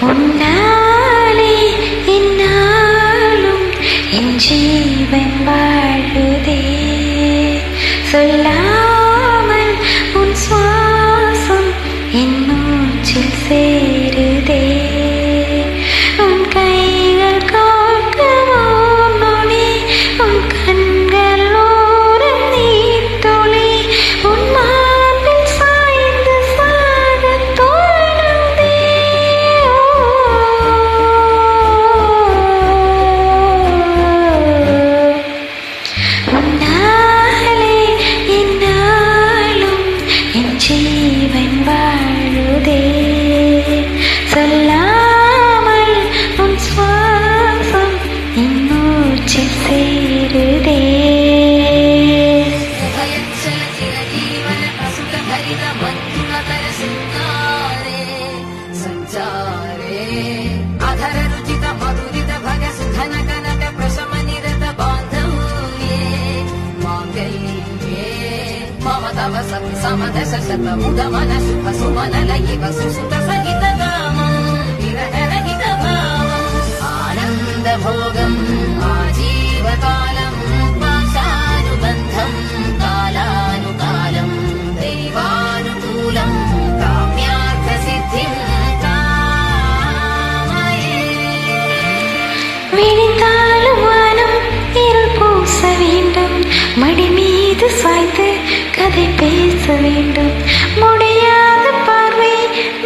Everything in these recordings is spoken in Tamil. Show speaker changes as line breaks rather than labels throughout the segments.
உன்னாலே என்னாலும் என் ஜீவன் வாழுதே. சொல்லாமல் உன் சுவாசம் என் மூச்சில் சேருதே. உன் கைகள் கோர்க்கவும் நொடி, உன் கண்கள் ஓரம் நீர்த்துளி, உன் மார்பில் சாய்ந்து சாகத் தோணுதே. உன்னாலே என்னாலும் என் ஜீவன் வாழுதே. சொல்லாமல் உன் சுவாசம் என் மூச்சில் சேருதே.
సమదశ శత ముదమన శుభ సుమనల ఇవ సుసుత సహిత కామం విరహరహిత భావం ఆనంద భోగం ఆజీవకాలం పాశానుబంధం కాలానుకాలం దైవానుకూలం కామ్యార్థ సిద్ధిం కామయే.
விழித்தாலும் வானம் இருள் பூச வேண்டும், மடி மீது சாய்த்து கதை பேச வேண்டும். முடியாத பார்வை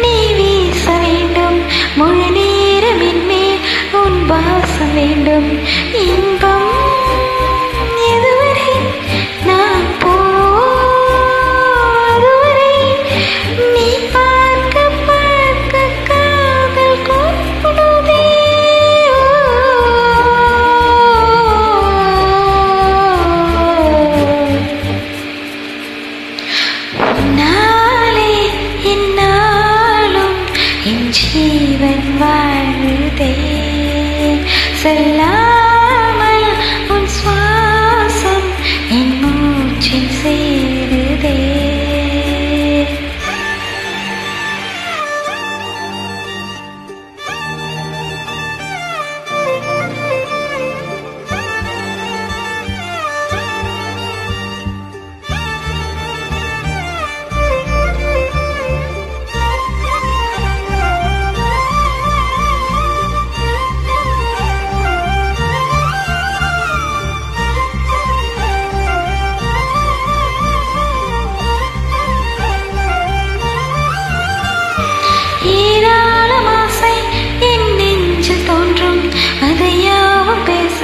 நீ வீச வேண்டும், முழு நேரம் என்மேல் உன் வாசம் வேண்டும். இன்பம் எதுவரை நான் போதுவரை நீ பார்க்க பார்க்க காதல் கூடுதே. உன்னாலே என்னாலும் என் ஜீவன் வாழுதே. சொல்லாமல் உன் சுவாசம் என் மூச்சில் சேருதே. ஏராளம் ஆசை என் நெஞ்சில் தோன்றும், அதையாவும் பேச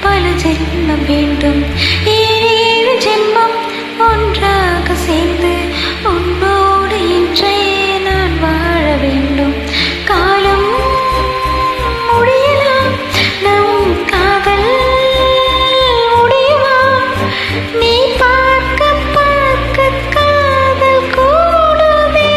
பல ஜென்மம் வேண்டும். ஏழேழு ஜென்மம் ஒன்றாக சேர்ந்து உன்னோடு இன்றே நான் வாழ வேண்டும். காலம் முடியலாம், நம் காதல் முடியுமா? நீ பார்க்க பார்க்க காதல் கூடுதே.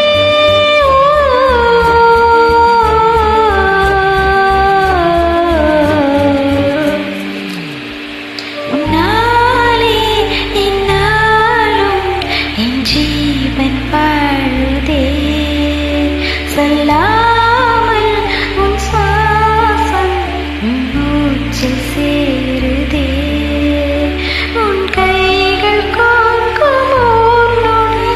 உன்னாலே என்னாலும் என் ஜீவன் வாழுதே. சொல்லாமல் உன் சுவாசம் உன் மூச்சில் சேருதே. உன் கைகள் கோர்க்கும் ஓர் நொடி,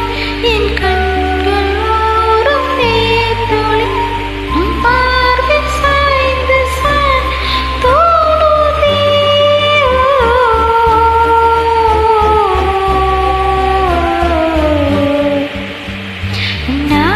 என் கண்கள் ஓரம் நீர்த்துளி, உன் பார்வில் சாய்ந்து சாய் தோணுதே. உன்னாலே